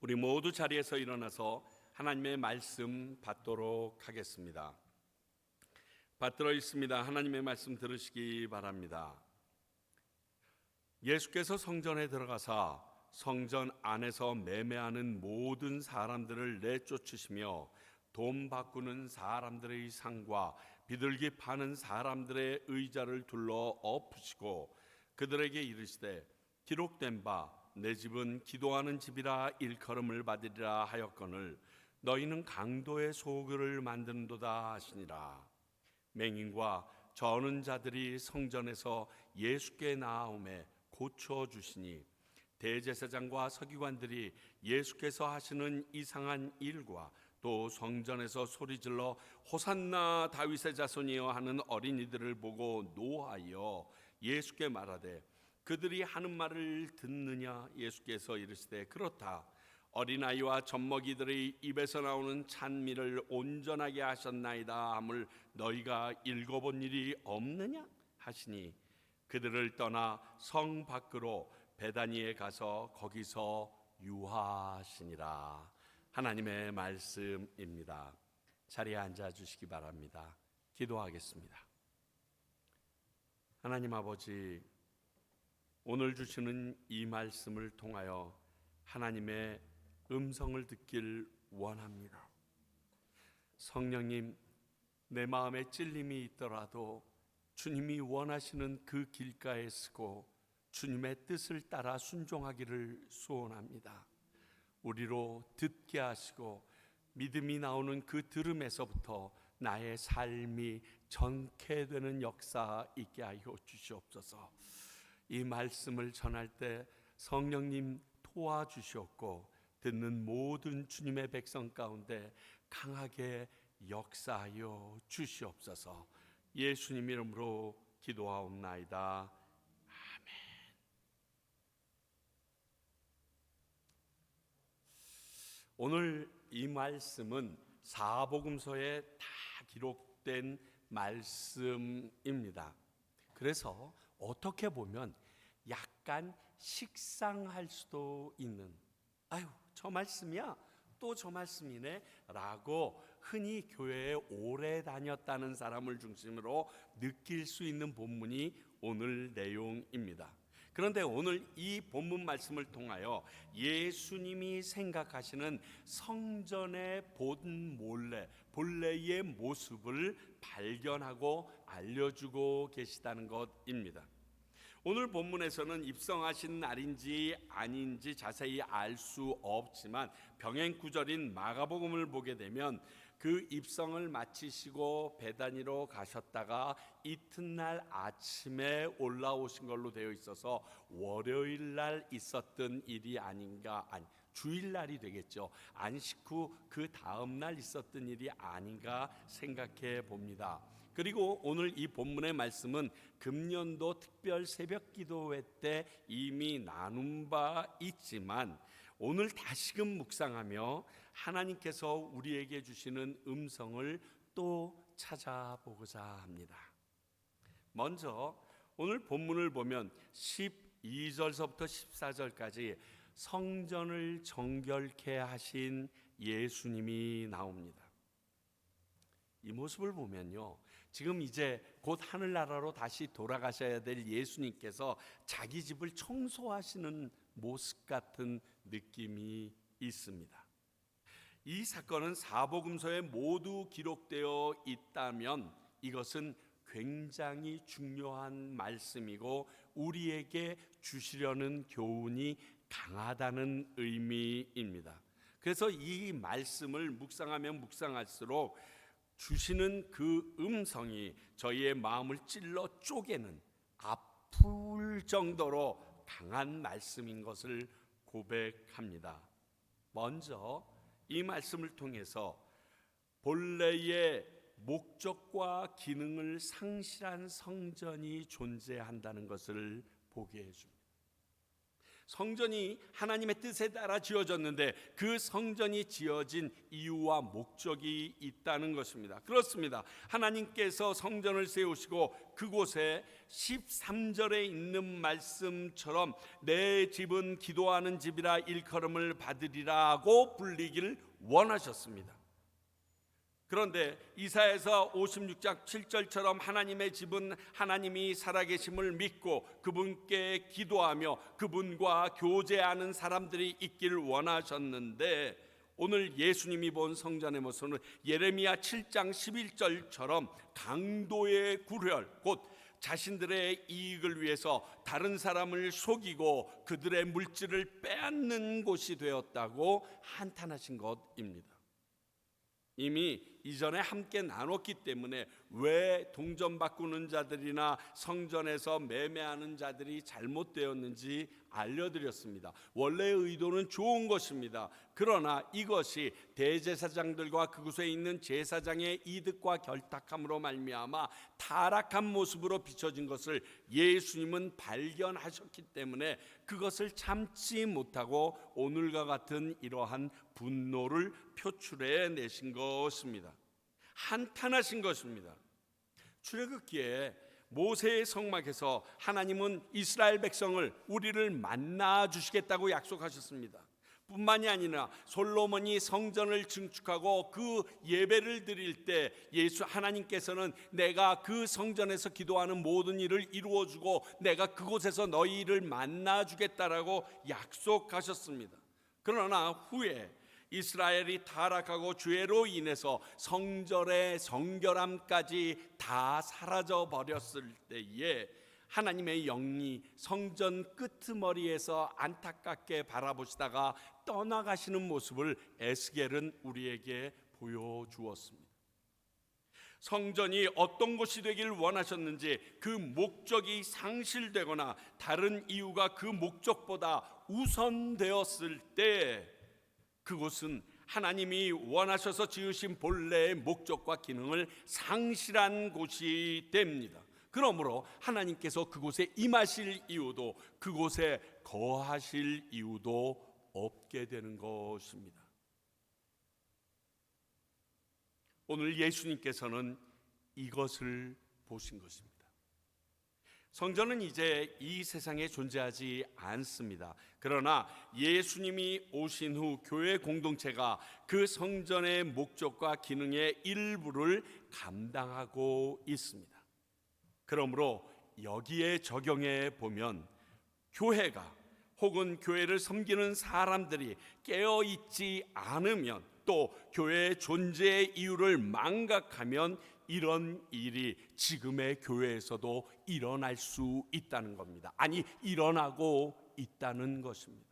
우리 모두 자리에서 일어나서 하나님의 말씀 받도록 하겠습니다. 받들어 있습니다. 하나님의 말씀 들으시기 바랍니다. 예수께서 성전에 들어가사 성전 안에서 매매하는 모든 사람들을 내쫓으시며 돈 바꾸는 사람들의 상과 비둘기 파는 사람들의 의자를 둘러 엎으시고 그들에게 이르시되 기록된 바 내 집은 기도하는 집이라 일컬음을 받으리라 하였거늘 너희는 강도의 소굴을 만드는도다 하시니라. 맹인과 저는 자들이 성전에서 예수께 나아오매 고쳐주시니 대제사장과 서기관들이 예수께서 하시는 이상한 일과 또 성전에서 소리질러 호산나 다윗의 자손이여 하는 어린이들을 보고 노하여 예수께 말하되 그들이 하는 말을 듣느냐. 예수께서 이르시되 그렇다. 어린아이와 젖먹이들의 입에서 나오는 찬미를 온전하게 하셨나이다 함을 너희가 읽어본 일이 없느냐 하시니 그들을 떠나 성 밖으로 베다니에 가서 거기서 유하시니라. 하나님의 말씀입니다. 자리에 앉아 주시기 바랍니다. 기도하겠습니다. 하나님 아버지, 오늘 주시는 이 말씀을 통하여 하나님의 음성을 듣길 원합니다. 성령님, 내 마음에 찔림이 있더라도 주님이 원하시는 그 길가에 서고 주님의 뜻을 따라 순종하기를 소원합니다. 우리로 듣게 하시고 믿음이 나오는 그 들음에서부터 나의 삶이 전케되는 역사 있게 하여 주시옵소서. 이 말씀을 전할 때 성령님 도와주시옵고 듣는 모든 주님의 백성 가운데 강하게 역사하여 주시옵소서. 예수님 이름으로 기도하옵나이다. 아멘. 오늘 이 말씀은 사복음서에 다 기록된 말씀입니다. 그래서 어떻게 보면 약간 식상할 수도 있는, 아유 저 말씀이야? 또 저 말씀이네? 라고 흔히 교회에 오래 다녔다는 사람을 중심으로 느낄 수 있는 본문이 오늘 내용입니다. 그런데 오늘 이 본문 말씀을 통하여 예수님이 생각하시는 성전의 본래의 모습을 발견하고 알려주고 계시다는 것입니다. 오늘 본문에서는 입성하신 날인지 아닌지 자세히 알 수 없지만 병행 구절인 마가복음을 보게 되면 그 입성을 마치시고 베다니로 가셨다가 이튿날 아침에 올라오신 걸로 되어 있어서 월요일 날 있었던 일이 아닌가, 주일날이 되겠죠. 안식 후 그 다음 날 있었던 일이 아닌가 생각해 봅니다. 그리고 오늘 이 본문의 말씀은 금년도 특별 새벽 기도회 때 이미 나눈 바 있지만 오늘 다시금 묵상하며 하나님께서 우리에게 주시는 음성을 또 찾아보고자 합니다. 먼저 오늘 본문을 보면 12절서부터 14절까지 성전을 정결케 하신 예수님이 나옵니다. 이 모습을 보면요, 지금 이제 곧 하늘나라로 다시 돌아가셔야 될 예수님께서 자기 집을 청소하시는 모습 같은 느낌이 있습니다. 이 사건은 사복음서에 모두 기록되어 있다면 이것은 굉장히 중요한 말씀이고 우리에게 주시려는 교훈이 강하다는 의미입니다. 그래서 이 말씀을 묵상하면 묵상할수록 주시는 그 음성이 저희의 마음을 찔러 쪼개는, 아플 정도로 강한 말씀인 것을 고백합니다. 먼저 이 말씀을 통해서 본래의 목적과 기능을 상실한 성전이 존재한다는 것을 보게 해줍니다. 성전이 하나님의 뜻에 따라 지어졌는데 그 성전이 지어진 이유와 목적이 있다는 것입니다. 그렇습니다. 하나님께서 성전을 세우시고 그곳에 13절에 있는 말씀처럼 내 집은 기도하는 집이라 일컬음을 받으리라고 불리길 원하셨습니다. 그런데 이사야서 56장 7절처럼 하나님의 집은 하나님이 살아계심을 믿고 그분께 기도하며 그분과 교제하는 사람들이 있기를 원하셨는데, 오늘 예수님이 본 성전의 모습은 예레미야 7장 11절처럼 강도의 굴혈, 곧 자신들의 이익을 위해서 다른 사람을 속이고 그들의 물질을 빼앗는 곳이 되었다고 한탄하신 것입니다. 이미 이전에 함께 나눴기 때문에 왜 동전 바꾸는 자들이나 성전에서 매매하는 자들이 잘못되었는지 알려드렸습니다. 원래의 의도는 좋은 것입니다. 그러나 이것이 대제사장들과 그곳에 있는 제사장의 이득과 결탁함으로 말미암아 타락한 모습으로 비춰진 것을 예수님은 발견하셨기 때문에 그것을 참지 못하고 오늘과 같은 이러한 분노를 표출해 내신 것입니다. 한탄하신 것입니다. 출애굽기에 모세의 성막에서 하나님은 이스라엘 백성을 우리를 만나 주시겠다고 약속하셨습니다. 뿐만이 아니라 솔로몬이 성전을 증축하고 그 예배를 드릴 때 하나님께서는 내가 그 성전에서 기도하는 모든 일을 이루어주고 내가 그곳에서 너희를 만나 주겠다라고 약속하셨습니다. 그러나 후에 이스라엘이 타락하고 죄로 인해서 성전의 정결함까지 다 사라져 버렸을 때에 하나님의 영이 성전 끄트머리에서 안타깝게 바라보시다가 떠나가시는 모습을 에스겔은 우리에게 보여주었습니다. 성전이 어떤 곳이 되길 원하셨는지 그 목적이 상실되거나 다른 이유가 그 목적보다 우선되었을 때 그곳은 하나님이 원하셔서 지으신 본래의 목적과 기능을 상실한 곳이 됩니다. 그러므로 하나님께서 그곳에 임하실 이유도 그곳에 거하실 이유도 없게 되는 것입니다. 오늘 예수님께서는 이것을 보신 것입니다. 성전은 이제 이 세상에 존재하지 않습니다. 그러나 예수님이 오신 후 교회 공동체가 그 성전의 목적과 기능의 일부를 감당하고 있습니다. 그러므로 여기에 적용해 보면 교회가 혹은 교회를 섬기는 사람들이 깨어있지 않으면 또 교회의 존재의 이유를 망각하면 이런 일이 지금의 교회에서도 일어날 수 있다는 겁니다. 아니, 일어나고 있다는 것입니다.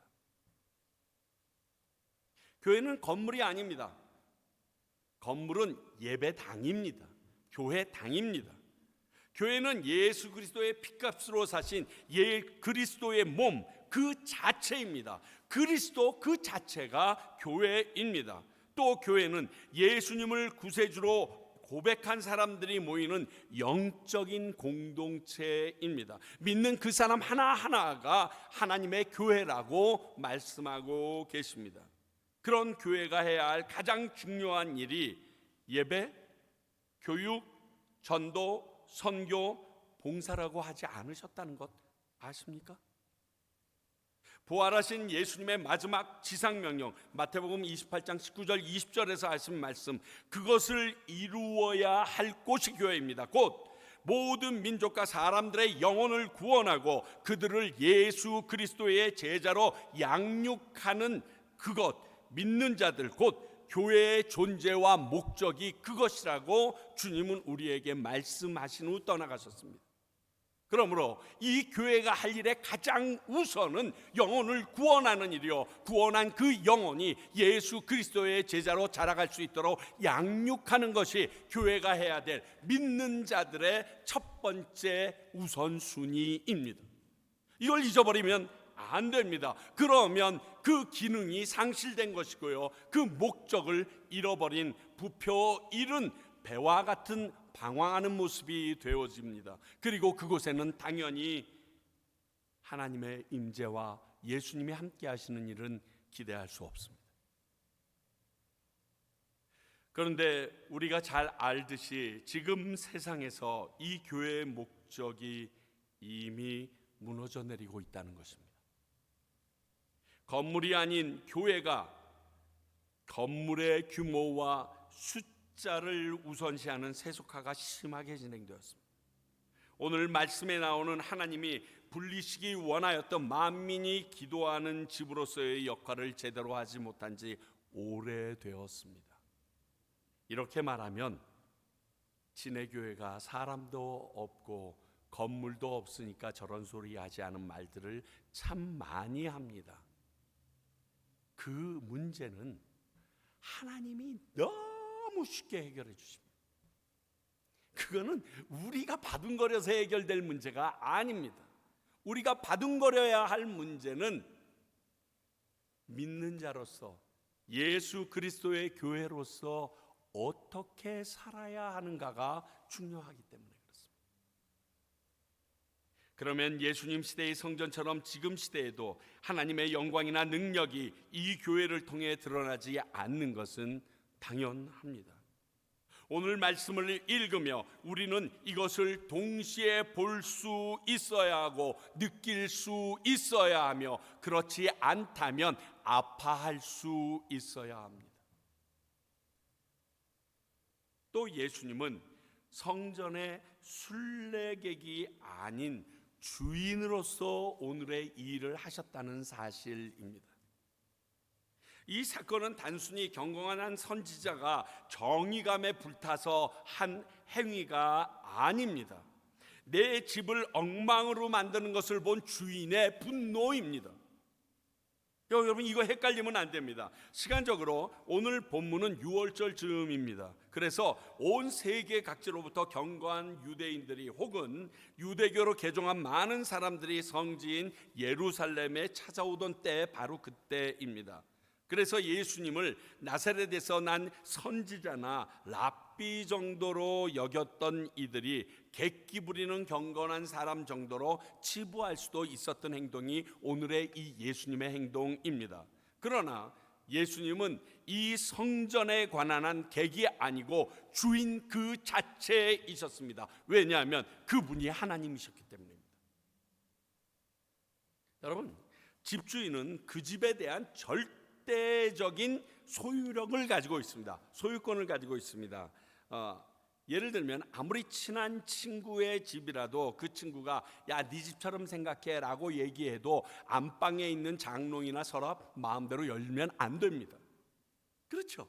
교회는 건물이 아닙니다. 건물은 예배당입니다. 교회당입니다. 교회는 예수 그리스도의 피값으로 사신 그리스도의 몸 그 자체입니다. 그리스도 그 자체가 교회입니다. 또 교회는 예수님을 구세주로 고백한 사람들이 모이는 영적인 공동체입니다. 믿는 그 사람 하나하나가 하나님의 교회라고 말씀하고 계십니다. 그런 교회가 해야 할 가장 중요한 일이 예배, 교육, 전도, 선교, 봉사라고 하지 않으셨다는 것 아십니까? 부활하신 예수님의 마지막 지상명령 마태복음 28장 19절 20절에서 하신 말씀, 그것을 이루어야 할 곳이 교회입니다. 곧 모든 민족과 사람들의 영혼을 구원하고 그들을 예수 그리스도의 제자로 양육하는 그것, 믿는 자들 곧 교회의 존재와 목적이 그것이라고 주님은 우리에게 말씀하신 후 떠나가셨습니다. 그러므로 이 교회가 할 일의 가장 우선은 영혼을 구원하는 일이요, 구원한 그 영혼이 예수 그리스도의 제자로 자라갈 수 있도록 양육하는 것이 교회가 해야 될 믿는 자들의 첫 번째 우선순위입니다. 이걸 잊어버리면 안 됩니다. 그러면 그 기능이 상실된 것이고요, 그 목적을 잃어버린 부표 잃은 배와 같은 방황하는 모습이 되어집니다. 그리고 그곳에는 당연히 하나님의 임재와 예수님이 함께 하시는 일은 기대할 수 없습니다. 그런데 우리가 잘 알듯이 지금 세상에서 이 교회의 목적이 이미 무너져 내리고 있다는 것입니다. 건물이 아닌 교회가 건물의 규모와 숫자를 우선시하는 세속화가 심하게 진행되었습니다. 오늘 말씀에 나오는 하나님이 분리시기 원하였던 만민이 기도하는 집으로서의 역할을 제대로 하지 못한 지 오래되었습니다. 이렇게 말하면 진해교회가 사람도 없고 건물도 없으니까 저런 소리 하지 않은 말들을 참 많이 합니다. 그 문제는 하나님이 너무 쉽게 해결해 주십니다. 그거는 우리가 바둥거려서 해결될 문제가 아닙니다. 우리가 바둥거려야 할 문제는 믿는 자로서 예수 그리스도의 교회로서 어떻게 살아야 하는가가 중요하기 때문에 그렇습니다. 그러면 예수님 시대의 성전처럼 지금 시대에도 하나님의 영광이나 능력이 이 교회를 통해 드러나지 않는 것은 당연합니다. 오늘 말씀을 읽으며 우리는 이것을 동시에 볼 수 있어야 하고 느낄 수 있어야 하며 그렇지 않다면 아파할 수 있어야 합니다. 또 예수님은 성전의 순례객이 아닌 주인으로서 오늘의 이 일을 하셨다는 사실입니다. 이 사건은 단순히 경건한 선지자가 정의감에 불타서 한 행위가 아닙니다. 내 집을 엉망으로 만드는 것을 본 주인의 분노입니다. 여러분 이거 헷갈리면 안 됩니다. 시간적으로 오늘 본문은 6월절 즈음입니다. 그래서 온 세계 각지로부터 경건한 유대인들이 혹은 유대교로 개종한 많은 사람들이 성지인 예루살렘에 찾아오던 때 바로 그때입니다. 그래서 예수님을 나사렛에서 난 선지자나 랍비 정도로 여겼던 이들이 객기 부리는 경건한 사람 정도로 치부할 수도 있었던 행동이 오늘의 이 예수님의 행동입니다. 그러나 예수님은 이 성전에 관한 한 객이 아니고 주인 그 자체이셨습니다. 왜냐하면 그분이 하나님이셨기 때문입니다. 여러분, 집주인은 그 집에 대한 절대적인 소유력을 가지고 있습니다. 소유권을 가지고 있습니다. 예를 들면 아무리 친한 친구의 집이라도 그 친구가 야, 네 집처럼 생각해 라고 얘기해도 안방에 있는 장롱이나 서랍 마음대로 열면 안 됩니다. 그렇죠?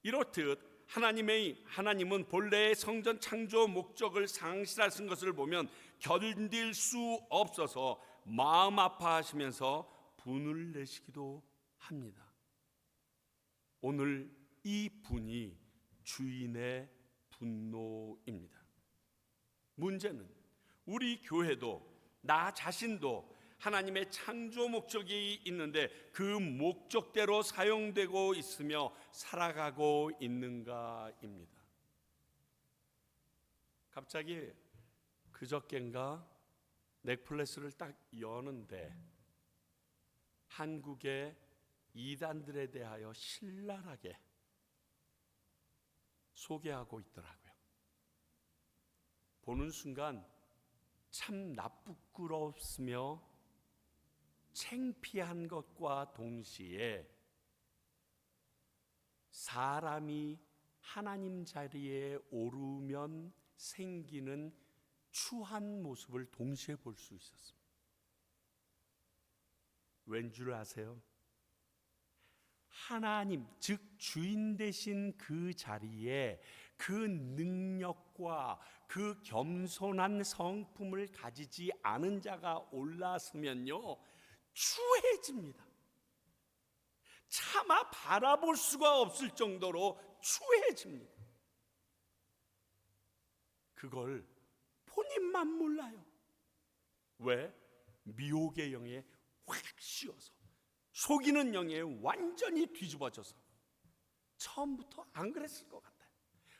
이렇듯 하나님은 본래의 성전 창조 목적을 상실하신 것을 보면 견딜 수 없어서 마음 아파하시면서 분을 내시기도 합니다. 오늘 이 분이 주인의 분노입니다. 문제는 우리 교회도 나 자신도 하나님의 창조 목적이 있는데 그 목적대로 사용되고 있으며 살아가고 있는가입니다. 갑자기 그저껜가 넷플릭스를 딱 여는데 한국의 이단들에 대하여 신랄하게 소개하고 있더라고요. 보는 순간 참 나쁘끄럽으며 창피한 것과 동시에 사람이 하나님 자리에 오르면 생기는 추한 모습을 동시에 볼 수 있었습니다. 왠 줄 아세요? 하나님, 즉 주인 되신 그 자리에 그 능력과 그 겸손한 성품을 가지지 않은 자가 올라서면요 추해집니다. 차마 바라볼 수가 없을 정도로 추해집니다. 그걸 본인만 몰라요. 왜? 미혹의 영에 확 씌워서 속이는 영에 완전히 뒤집어져서 처음부터 안 그랬을 것 같아요.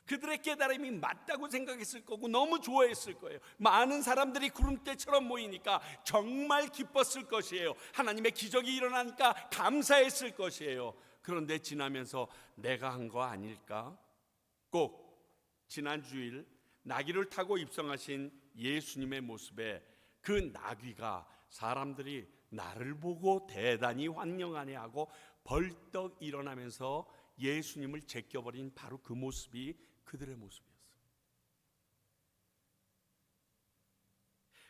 그들의 깨달음이 맞다고 생각했을 거고 너무 좋아했을 거예요. 많은 사람들이 구름대처럼 모이니까 정말 기뻤을 것이에요. 하나님의 기적이 일어나니까 감사했을 것이에요. 그런데 지나면서 내가 한 거 아닐까? 꼭 지난 주일 나귀를 타고 입성하신 예수님의 모습에 그 나귀가 사람들이 나를 보고 대단히 환영하네하고 벌떡 일어나면서 예수님을 제껴버린 바로 그 모습이 그들의 모습이었어요.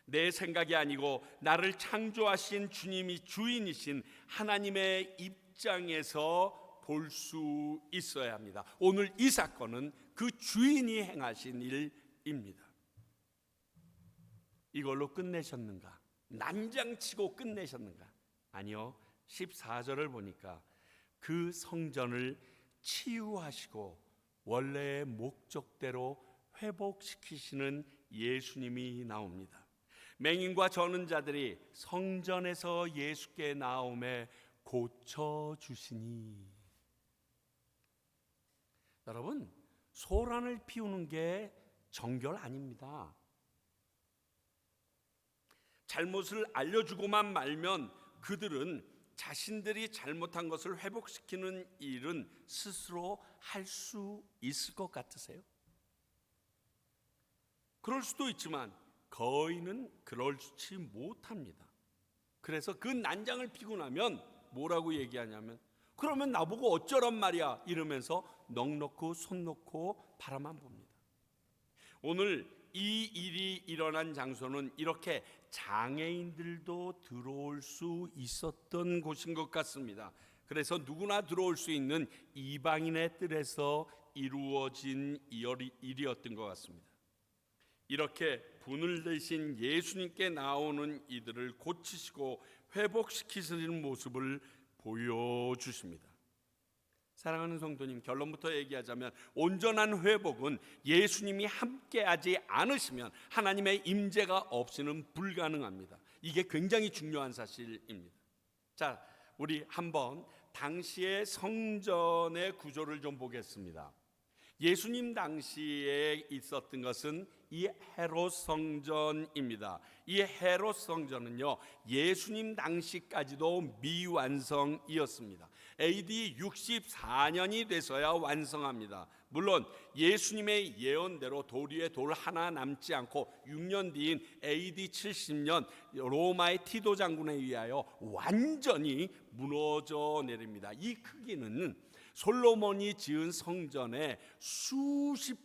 내 생각이 아니고 나를 창조하신 주님이 주인이신 하나님의 입장에서 볼 수 있어야 합니다. 오늘 이 사건은 그 주인이 행하신 일입니다. 이걸로 끝내셨는가? 난장치고 끝내셨는가? 아니요. 14절을 보니까 그 성전을 치유하시고 원래의 목적대로 회복시키시는 예수님이 나옵니다. 맹인과 저는 자들이 성전에서 예수께 나오매 고쳐주시니. 여러분, 소란을 피우는 게 정결 아닙니다. 잘못을 알려주고만 말면 그들은 자신들이 잘못한 것을 회복시키는 일은 스스로 할 수 있을 것 같으세요? 그럴 수도 있지만 거의는 그렇지 못합니다. 그래서 그 난장을 피고 나면 뭐라고 얘기하냐면 그러면 나보고 어쩌란 말이야 이러면서 넋 놓고 손 놓고 바라만 봅니다. 오늘 이 일이 일어난 장소는 이렇게 장애인들도 들어올 수 있었던 곳인 것 같습니다. 그래서 누구나 들어올 수 있는 이방인의 뜰에서 이루어진 일이었던 것 같습니다. 이렇게 분을 내신 예수님께 나오는 이들을 고치시고 회복시키시는 모습을 보여주십니다. 사랑하는 성도님, 결론부터 얘기하자면 온전한 회복은 예수님이 함께하지 않으시면 하나님의 임재가 없이는 불가능합니다. 이게 굉장히 중요한 사실입니다. 자, 우리 한번 당시의 성전의 구조를 좀 보겠습니다. 예수님 당시에 있었던 것은 이 헤롯 성전입니다. 이 헤롯 성전은요, 예수님 당시까지도 미완성이었습니다. AD 64년이 돼서야 완성합니다. 물론 예수님의 예언대로 돌 위에 돌 하나 남지 않고 6년 뒤인 AD 70년 로마의 티도 장군에 의하여 완전히 무너져 내립니다. 이 크기는 솔로몬이 지은 성전의 수십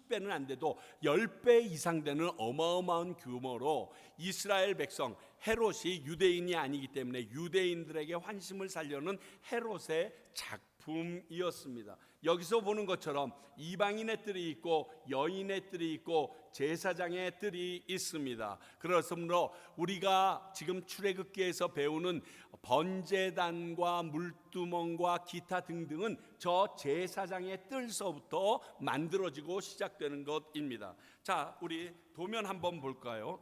배는 안 돼도 10배 이상 되는 어마어마한 규모로 이스라엘 백성 헤롯이 유대인이 아니기 때문에 유대인들에게 환심을 살려는 헤롯의 작품이었습니다. 여기서 보는 것처럼 이방인의 뜰이 있고 여인의 뜰이 있고 제사장의 뜰이 있습니다. 그렇으므로 우리가 지금 출애굽기에서 배우는 번제단과 물두멍과 기타 등등은 저 제사장의 뜰서부터 만들어지고 시작되는 것입니다. 자, 우리 도면 한번 볼까요?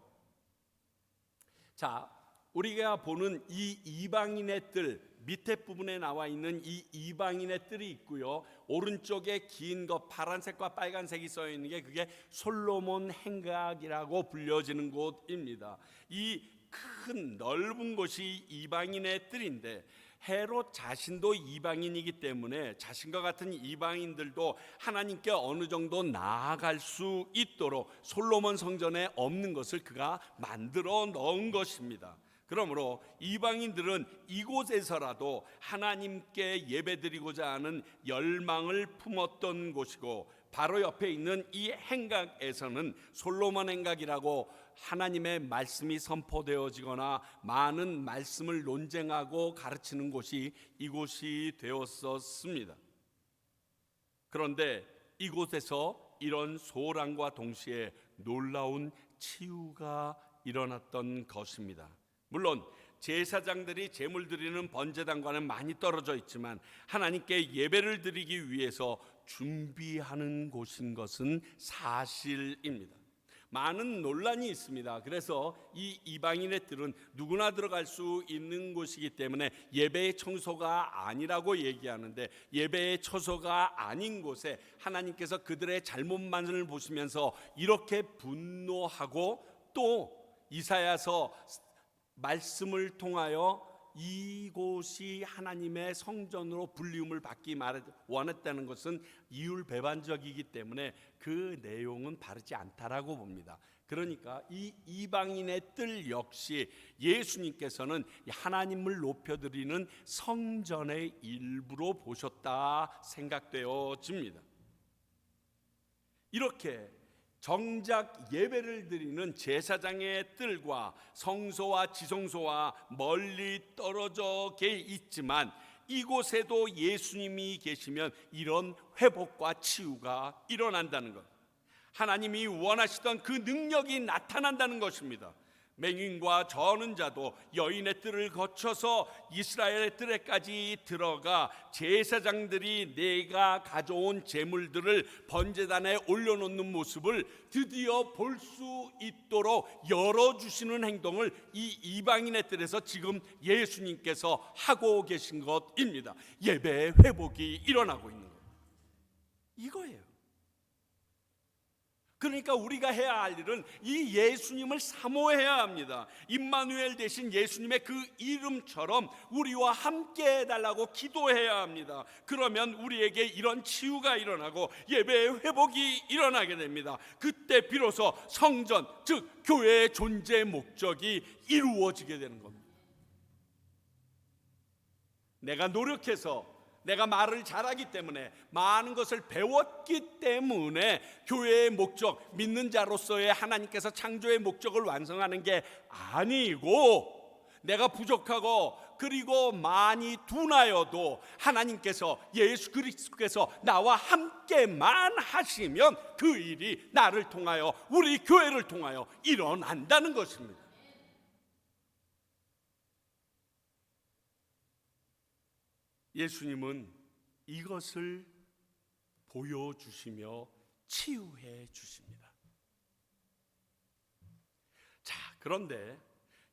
자, 우리가 보는 이 이방인의 뜰 밑에 부분에 나와 있는 이 이방인의 뜰이 있고요. 오른쪽에 긴 거 파란색과 빨간색이 써 있는 게 그게 솔로몬 행각이라고 불려지는 곳입니다. 이 큰 넓은 곳이 이방인의 뜰인데 헤롯 자신도 이방인이기 때문에 자신과 같은 이방인들도 하나님께 어느 정도 나아갈 수 있도록 솔로몬 성전에 없는 것을 그가 만들어 넣은 것입니다. 그러므로 이방인들은 이곳에서라도 하나님께 예배드리고자 하는 열망을 품었던 곳이고 바로 옆에 있는 이 행각에서는 솔로몬 행각이라고 하나님의 말씀이 선포되어지거나 많은 말씀을 논쟁하고 가르치는 곳이 이곳이 되었었습니다. 그런데 이곳에서 이런 소란과 동시에 놀라운 치유가 일어났던 것입니다. 물론 제사장들이 제물 드리는 번제단과는 많이 떨어져 있지만 하나님께 예배를 드리기 위해서 준비하는 곳인 것은 사실입니다. 많은 논란이 있습니다. 그래서 이 이방인의 뜰은 누구나 들어갈 수 있는 곳이기 때문에 예배의 청소가 아니라고 얘기하는데, 예배의 처소가 아닌 곳에 하나님께서 그들의 잘못만을 보시면서 이렇게 분노하고, 또 이사야서 말씀을 통하여 이곳이 하나님의 성전으로 불리움을 받기 원했다는 것은 이율배반적이기 때문에 그 내용은 바르지 않다라고 봅니다. 그러니까 이 이방인의 뜰 역시 예수님께서는 하나님을 높여드리는 성전의 일부로 보셨다 생각되어집니다. 이렇게 정작 예배를 드리는 제사장의 뜰과 성소와 지성소와 멀리 떨어져 있지만, 이곳에도 예수님이 계시면 이런 회복과 치유가 일어난다는 것, 하나님이 원하시던 그 능력이 나타난다는 것입니다. 맹인과 저는 자도 여인의 뜰을 거쳐서 이스라엘의 뜰에까지 들어가 제사장들이 내가 가져온 제물들을 번제단에 올려놓는 모습을 드디어 볼 수 있도록 열어주시는 행동을 이 이방인의 뜰에서 지금 예수님께서 하고 계신 것입니다. 예배의 회복이 일어나고 있는 것, 이거예요. 그러니까 우리가 해야 할 일은 이 예수님을 사모해야 합니다. 임마누엘 되신 예수님의 그 이름처럼 우리와 함께 해달라고 기도해야 합니다. 그러면 우리에게 이런 치유가 일어나고 예배의 회복이 일어나게 됩니다. 그때 비로소 성전, 즉 교회의 존재 목적이 이루어지게 되는 겁니다. 내가 노력해서, 내가 말을 잘하기 때문에, 많은 것을 배웠기 때문에 교회의 목적, 믿는 자로서의 하나님께서 창조의 목적을 완성하는 게 아니고, 내가 부족하고 그리고 많이 둔하여도 하나님께서, 예수 그리스도께서 나와 함께만 하시면 그 일이 나를 통하여, 우리 교회를 통하여 일어난다는 것입니다. 예수님은 이것을 보여주시며 치유해 주십니다. 자, 그런데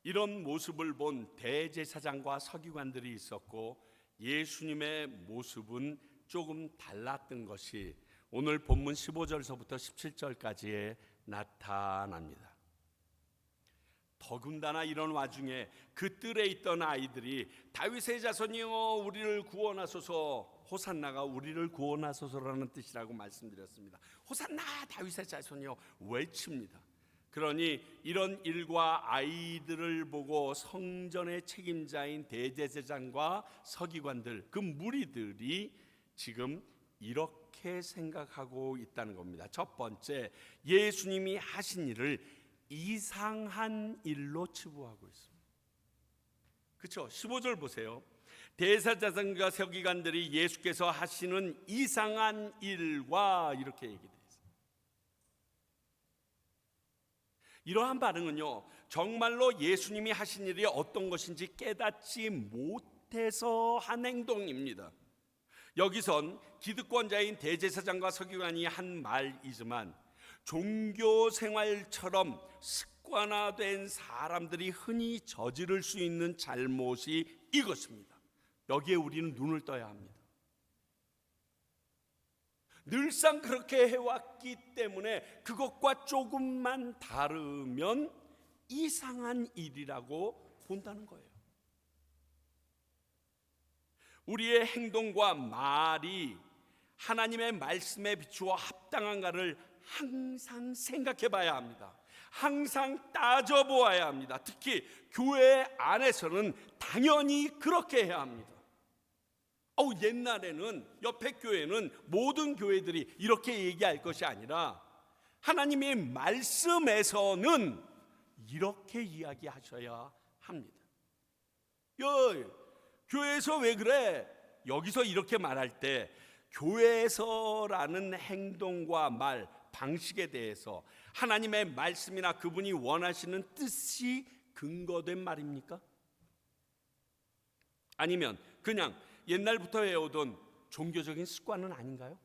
이런 모습을 본 대제사장과 서기관들이 있었고, 예수님의 모습은 조금 달랐던 것이 오늘 본문 15절서부터 17절까지에 나타납니다. 더군다나 이런 와중에 그 뜰에 있던 아이들이 다윗의 자손이여 우리를 구원하소서, 호산나가 우리를 구원하소서라는 뜻이라고 말씀드렸습니다. 호산나 다윗의 자손이여 외칩니다. 그러니 이런 일과 아이들을 보고 성전의 책임자인 대제사장과 서기관들, 그 무리들이 지금 이렇게 생각하고 있다는 겁니다. 첫 번째, 예수님이 하신 일을 이상한 일로 치부하고 있습니다. 그렇죠? 15절 보세요. 대제사장과 서기관들이 예수께서 하시는 이상한 일과 이렇게 얘기되어 있습니다. 이러한 반응은요, 정말로 예수님이 하신 일이 어떤 것인지 깨닫지 못해서 한 행동입니다. 여기선 기득권자인 대제사장과 서기관이 한 말이지만, 종교 생활처럼 습관화된 사람들이 흔히 저지를 수 있는 잘못이 이것입니다. 여기에 우리는 눈을 떠야 합니다. 늘상 그렇게 해왔기 때문에 그것과 조금만 다르면 이상한 일이라고 본다는 거예요. 우리의 행동과 말이 하나님의 말씀에 비추어 합당한가를 항상 생각해 봐야 합니다. 항상 따져보아야 합니다. 특히 교회 안에서는 당연히 그렇게 해야 합니다. 옛날에는, 옆에 교회는, 모든 교회들이 이렇게 얘기할 것이 아니라 하나님의 말씀에서는 이렇게 이야기하셔야 합니다. 교회에서 왜 그래? 여기서 이렇게 말할 때 교회에서라는 행동과 말, 방식에 대해서 하나님의 말씀이나 그분이 원하시는 뜻이 근거된 말입니까? 아니면 그냥 옛날부터 해오던 종교적인 습관은 아닌가요?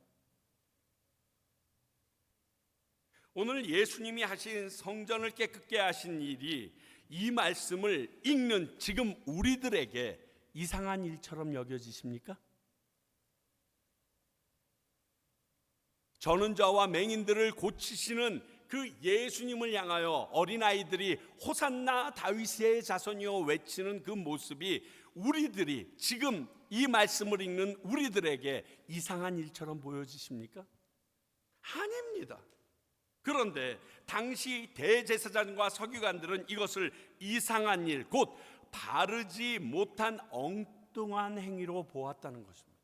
오늘 예수님이 하신 성전을 깨끗게 하신 일이 이 말씀을 읽는 지금 우리들에게 이상한 일처럼 여겨지십니까? 전원자와 맹인들을 고치시는 그 예수님을 향하여 어린아이들이 호산나 다윗의 자손이여 외치는 그 모습이 우리들이 지금 이 말씀을 읽는 우리들에게 이상한 일처럼 보여지십니까? 아닙니다. 그런데 당시 대제사장과 서기관들은 이것을 이상한 일, 곧 바르지 못한 엉뚱한 행위로 보았다는 것입니다.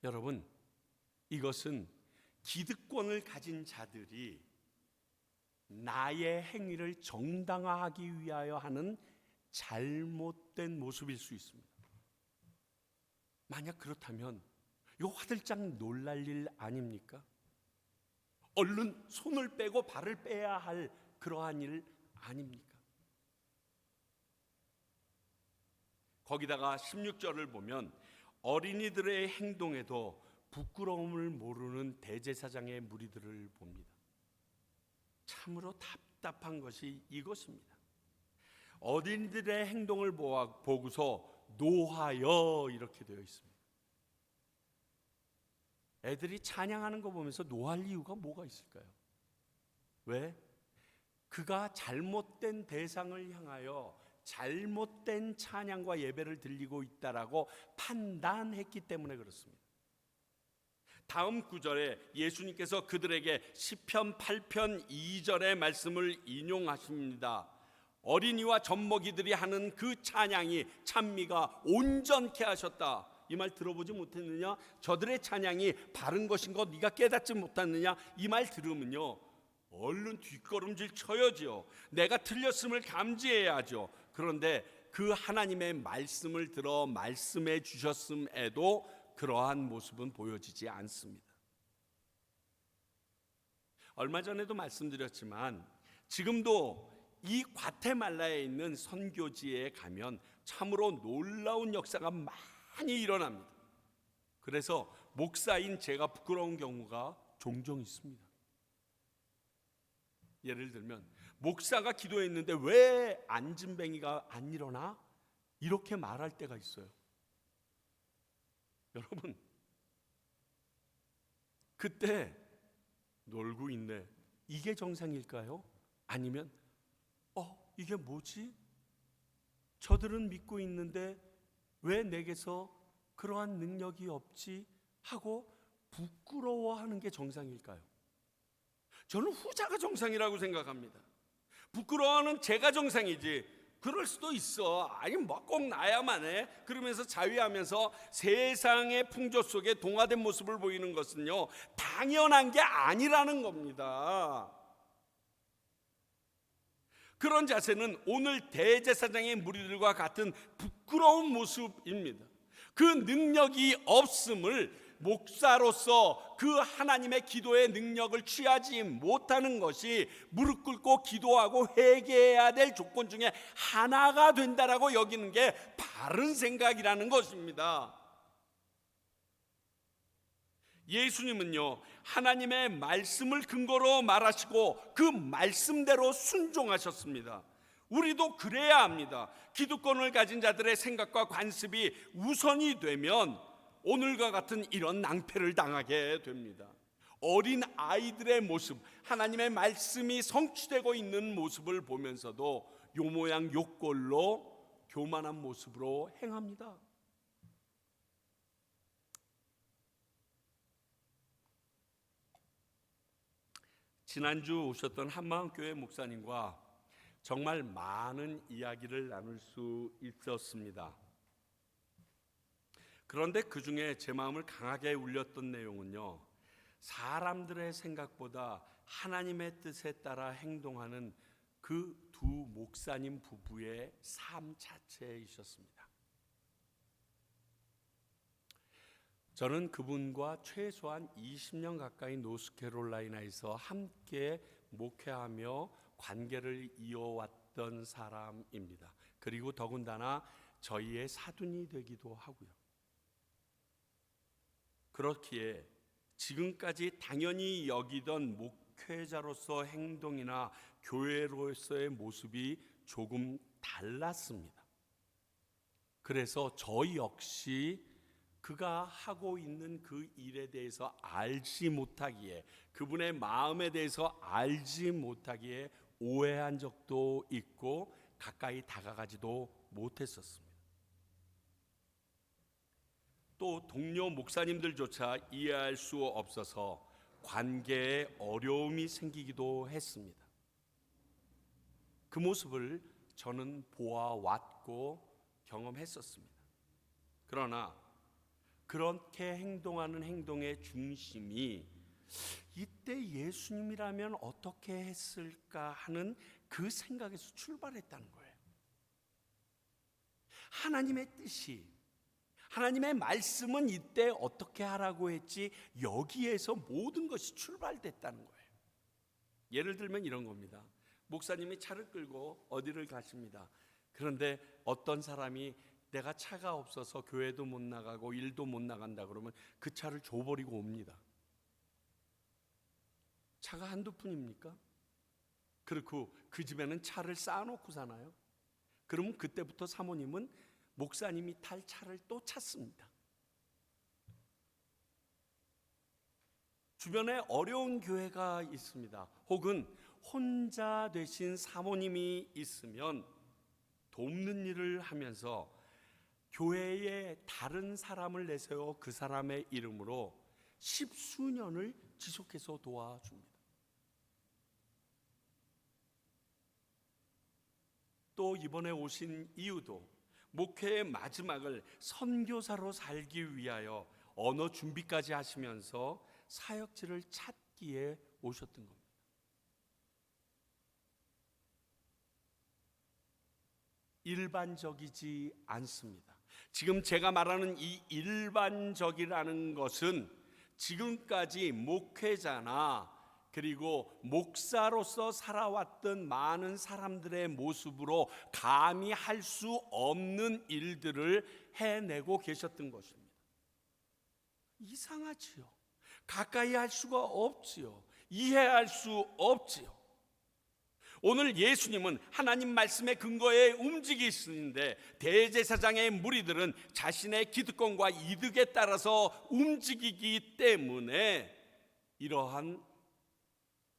여러분, 이것은 기득권을 가진 자들이 나의 행위를 정당화하기 위하여 하는 잘못된 모습일 수 있습니다. 만약 그렇다면 이거 화들짝 놀랄 일 아닙니까? 얼른 손을 빼고 발을 빼야 할 그러한 일 아닙니까? 거기다가 16절을 보면 어린이들의 행동에도 부끄러움을 모르는 대제사장의 무리들을 봅니다. 참으로 답답한 것이 이것입니다. 어린이들의 행동을 보고서 노하여 이렇게 되어 있습니다. 애들이 찬양하는 거 보면서 노할 이유가 뭐가 있을까요? 왜? 그가 잘못된 대상을 향하여 잘못된 찬양과 예배를 드리고 있다라고 판단했기 때문에 그렇습니다. 다음 구절에 예수님께서 그들에게 시편 8편 2절의 말씀을 인용하십니다. 어린이와 젖먹이들이 하는 그 찬양이 찬미가 온전케 하셨다. 이 말 들어보지 못했느냐? 저들의 찬양이 바른 것인 거 네가 깨닫지 못했느냐? 이 말 들으면요 얼른 뒷걸음질 쳐야지요. 내가 틀렸음을 감지해야죠. 그런데 그 하나님의 말씀을 들어 말씀해 주셨음에도 그러한 모습은 보여지지 않습니다. 얼마 전에도 말씀드렸지만 지금도 이 과테말라에 있는 선교지에 가면 참으로 놀라운 역사가 많이 일어납니다. 그래서 목사인 제가 부끄러운 경우가 종종 있습니다. 예를 들면 목사가 기도했는데 왜 안진뱅이가 안 일어나? 이렇게 말할 때가 있어요. 여러분, 그때 놀고 있네, 이게 정상일까요? 아니면 이게 뭐지? 저들은 믿고 있는데 왜 내게서 그러한 능력이 없지? 하고 부끄러워하는 게 정상일까요? 저는 후자가 정상이라고 생각합니다. 부끄러워하는 제가 정상이지, 그럴 수도 있어, 아니 뭐 꼭 나야만 해 그러면서 자위하면서 세상의 풍조 속에 동화된 모습을 보이는 것은요 당연한 게 아니라는 겁니다. 그런 자세는 오늘 대제사장의 무리들과 같은 부끄러운 모습입니다. 그 능력이 없음을 목사로서 그 하나님의 기도의 능력을 취하지 못하는 것이 무릎 꿇고 기도하고 회개해야 될 조건 중에 하나가 된다라고 여기는 게 바른 생각이라는 것입니다. 예수님은요 하나님의 말씀을 근거로 말하시고 그 말씀대로 순종하셨습니다. 우리도 그래야 합니다. 기득권을 가진 자들의 생각과 관습이 우선이 되면 오늘과 같은 이런 낭패를 당하게 됩니다. 어린 아이들의 모습, 하나님의 말씀이 성취되고 있는 모습을 보면서도 요 모양 요 꼴로 교만한 모습으로 행합니다. 지난주 오셨던 한마음교회 목사님과 정말 많은 이야기를 나눌 수 있었습니다. 그런데 그 중에 제 마음을 강하게 울렸던 내용은요, 사람들의 생각보다 하나님의 뜻에 따라 행동하는 그 두 목사님 부부의 삶 자체에 있었습니다. 저는 그분과 최소한 20년 가까이 노스캐롤라이나에서 함께 목회하며 관계를 이어왔던 사람입니다. 그리고 더군다나 저희의 사돈이 되기도 하고요. 그렇기에 지금까지 당연히 여기던 목회자로서 행동이나 교회로서의 모습이 조금 달랐습니다. 그래서 저 역시 그가 하고 있는 그 일에 대해서 알지 못하기에, 그분의 마음에 대해서 알지 못하기에 오해한 적도 있고 가까이 다가가지도 못했었습니다. 또 동료 목사님들조차 이해할 수 없어서 관계에 어려움이 생기기도 했습니다. 그 모습을 저는 보아왔고 경험했었습니다. 그러나 그렇게 행동하는 행동의 중심이 이때 예수님이라면 어떻게 했을까 하는 그 생각에서 출발했다는 거예요. 하나님의 뜻이, 하나님의 말씀은 이때 어떻게 하라고 했지, 여기에서 모든 것이 출발됐다는 거예요. 예를 들면 이런 겁니다. 목사님이 차를 끌고 어디를 가십니다. 그런데 어떤 사람이 내가 차가 없어서 교회도 못 나가고 일도 못 나간다 그러면 그 차를 줘버리고 옵니다. 차가 한두 푼입니까? 그렇고 그 집에는 차를 쌓아놓고 사나요? 그러면 그때부터 사모님은 목사님이 탈 차를 또 찾습니다. 주변에 어려운 교회가 있습니다. 혹은 혼자 되신 사모님이 있으면 돕는 일을 하면서 교회에 다른 사람을 내세워 그 사람의 이름으로 십수년을 지속해서 도와줍니다. 또 이번에 오신 이유도 목회의 마지막을 선교사로 살기 위하여 언어 준비까지 하시면서 사역지를 찾기에 오셨던 겁니다. 일반적이지 않습니다. 지금 제가 말하는 이 일반적이라는 것은 지금까지 목회자나 그리고 목사로서 살아왔던 많은 사람들의 모습으로 감히 할 수 없는 일들을 해내고 계셨던 것입니다. 이상하지요. 가까이 할 수가 없지요. 이해할 수 없지요. 오늘 예수님은 하나님 말씀의 근거에 움직이시는데 대제사장의 무리들은 자신의 기득권과 이득에 따라서 움직이기 때문에 이러한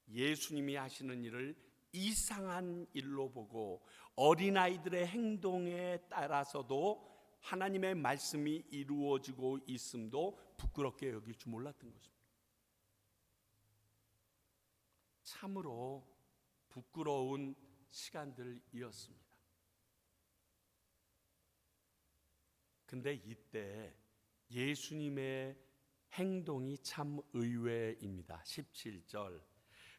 예수님이 하시는 일을 이상한 일로 보고 어린아이들의 행동에 따라서도 하나님의 말씀이 이루어지고 있음도 부끄럽게 여길 줄 몰랐던 것입니다. 참으로 부끄러운 시간들이었습니다. 근데 이때 예수님의 행동이 참 의외입니다. 17절,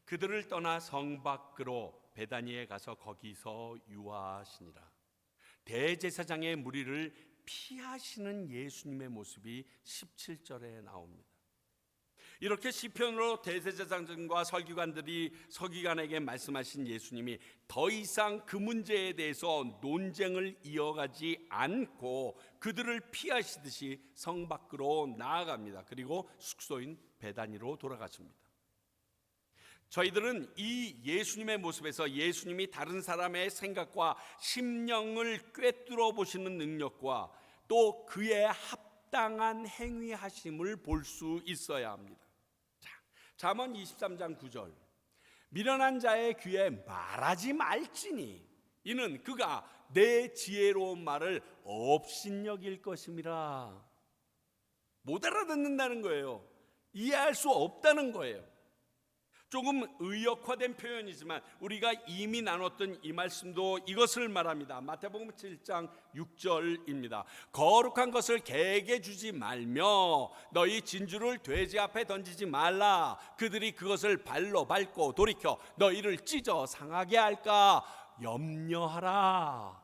그들을 떠나 성 밖으로 베다니에 가서 거기서 유하시니라. 대제사장의 무리를 피하시는 예수님의 모습이 17절에 나옵니다. 이렇게 시편으로 대제사장과 서기관들이 서기관에게 말씀하신 예수님이 더 이상 그 문제에 대해서 논쟁을 이어가지 않고 그들을 피하시듯이 성 밖으로 나아갑니다. 그리고 숙소인 베다니로 돌아가십니다. 저희들은 이 예수님의 모습에서 예수님이 다른 사람의 생각과 심령을 꿰뚫어 보시는 능력과 또 그의 합당한 행위하심을 볼 수 있어야 합니다. 잠언 23장 9절, 미련한 자의 귀에 말하지 말지니 이는 그가 내 지혜로운 말을 업신여길 것임이라. 못 알아듣는다는 거예요. 이해할 수 없다는 거예요. 조금 의역화된 표현이지만 우리가 이미 나눴던 이 말씀도 이것을 말합니다. 마태복음 7장 6절입니다. 거룩한 것을 개에게 주지 말며 너희 진주를 돼지 앞에 던지지 말라. 그들이 그것을 발로 밟고 돌이켜 너희를 찢어 상하게 할까 염려하라.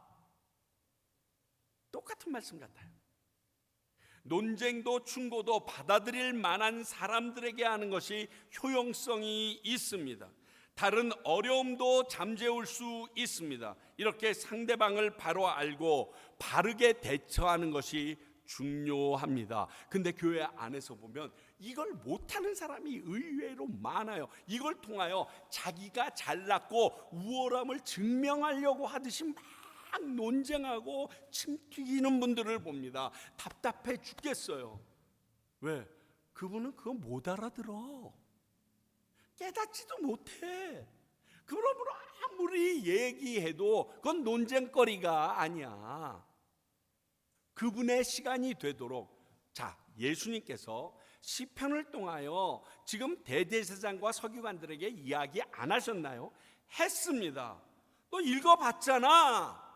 똑같은 말씀 같아요. 논쟁도 충고도 받아들일 만한 사람들에게 하는 것이 효용성이 있습니다. 다른 어려움도 잠재울 수 있습니다. 이렇게 상대방을 바로 알고 바르게 대처하는 것이 중요합니다. 근데 교회 안에서 보면 이걸 못하는 사람이 의외로 많아요. 이걸 통하여 자기가 잘났고 우월함을 증명하려고 하듯이 막 논쟁하고 침 튀기는 분들을 봅니다. 답답해 죽겠어요. 왜? 그분은 그거 못 알아들어. 깨닫지도 못해. 그러므로 아무리 얘기해도 그건 논쟁거리가 아니야. 그분의 시간이 되도록, 자, 예수님께서 시편을 통하여 지금 대제사장과 서기관들에게 이야기 안 하셨나요? 했습니다. 너 읽어봤잖아.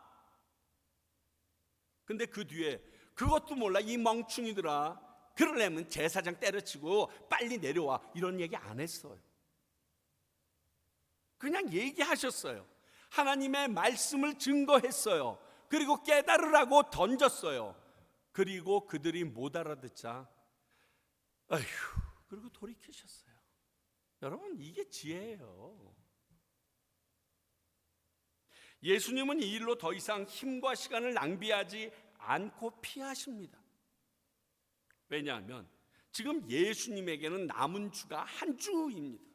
근데 그 뒤에 그것도 몰라 이 멍충이들아, 그러려면 제사장 때려치고 빨리 내려와, 이런 얘기 안 했어요. 그냥 얘기하셨어요. 하나님의 말씀을 증거했어요. 그리고 깨달으라고 던졌어요. 그리고 그들이 못 알아듣자 아휴, 그리고 돌이키셨어요. 여러분, 이게 지혜예요. 예수님은 이 일로 더 이상 힘과 시간을 낭비하지 않고 피하십니다. 왜냐하면 지금 예수님에게는 남은 주가 한 주입니다.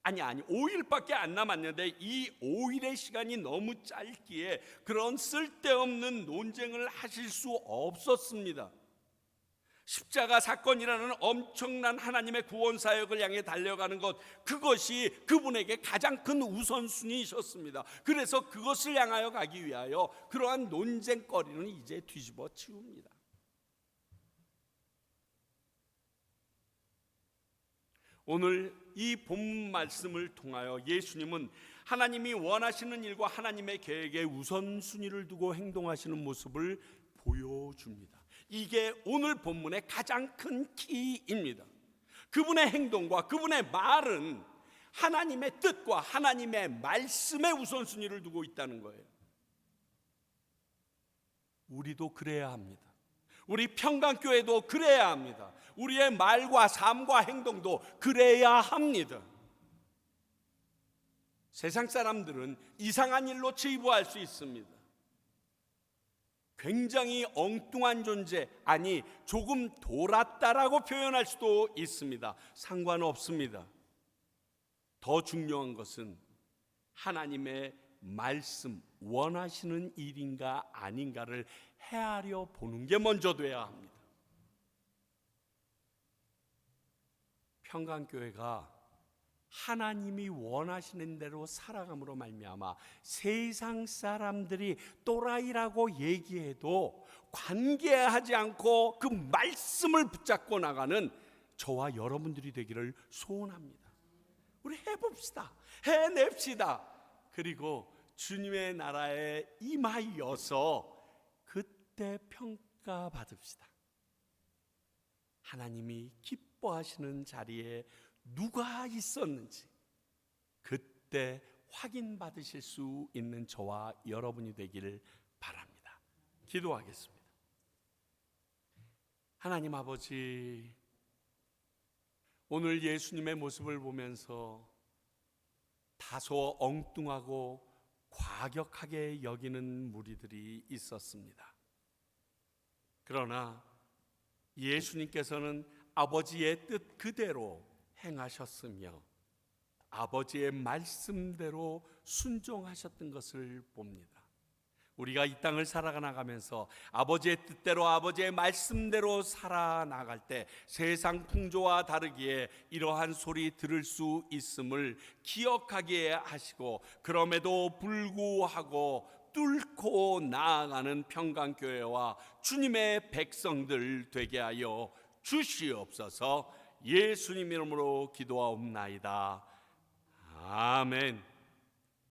아니 5일밖에 안 남았는데 이 5일의 시간이 너무 짧기에 그런 쓸데없는 논쟁을 하실 수 없었습니다. 십자가 사건이라는 엄청난 하나님의 구원 사역을 향해 달려가는 것, 그것이 그분에게 가장 큰 우선순위이셨습니다. 그래서 그것을 향하여 가기 위하여 그러한 논쟁거리는 이제 뒤집어 치웁니다. 오늘 이 본문 말씀을 통하여 예수님은 하나님이 원하시는 일과 하나님의 계획에 우선순위를 두고 행동하시는 모습을 보여줍니다. 이게 오늘 본문의 가장 큰 키입니다. 그분의 행동과 그분의 말은 하나님의 뜻과 하나님의 말씀에 우선순위를 두고 있다는 거예요. 우리도 그래야 합니다. 우리 평강교회도 그래야 합니다. 우리의 말과 삶과 행동도 그래야 합니다. 세상 사람들은 이상한 일로 치부할 수 있습니다. 굉장히 엉뚱한 존재, 아니 조금 돌았다라고 표현할 수도 있습니다. 상관없습니다. 더 중요한 것은 하나님의 말씀, 원하시는 일인가 아닌가를 헤아려 보는 게 먼저 돼야 합니다. 평강교회가 하나님이 원하시는 대로 살아감으로 말미암아 세상 사람들이 또라이라고 얘기해도 관계하지 않고 그 말씀을 붙잡고 나가는 저와 여러분들이 되기를 소원합니다. 우리 해봅시다. 해냅시다. 그리고 주님의 나라에 임하여서 그때 평가받읍시다. 하나님이 기뻐하시는 자리에 누가 있었는지 그때 확인받으실 수 있는 저와 여러분이 되기를 바랍니다. 기도하겠습니다. 하나님 아버지, 오늘 예수님의 모습을 보면서 다소 엉뚱하고 과격하게 여기는 무리들이 있었습니다. 그러나 예수님께서는 아버지의 뜻 그대로 행하셨으며 아버지의 말씀대로 순종하셨던 것을 봅니다. 우리가 이 땅을 살아나가면서 아버지의 뜻대로 아버지의 말씀대로 살아나갈 때 세상 풍조와 다르기에 이러한 소리 들을 수 있음을 기억하게 하시고, 그럼에도 불구하고 뚫고 나아가는 평강교회와 주님의 백성들 되게 하여 주시옵소서. 예수님 이름으로 기도하옵나이다. 아멘.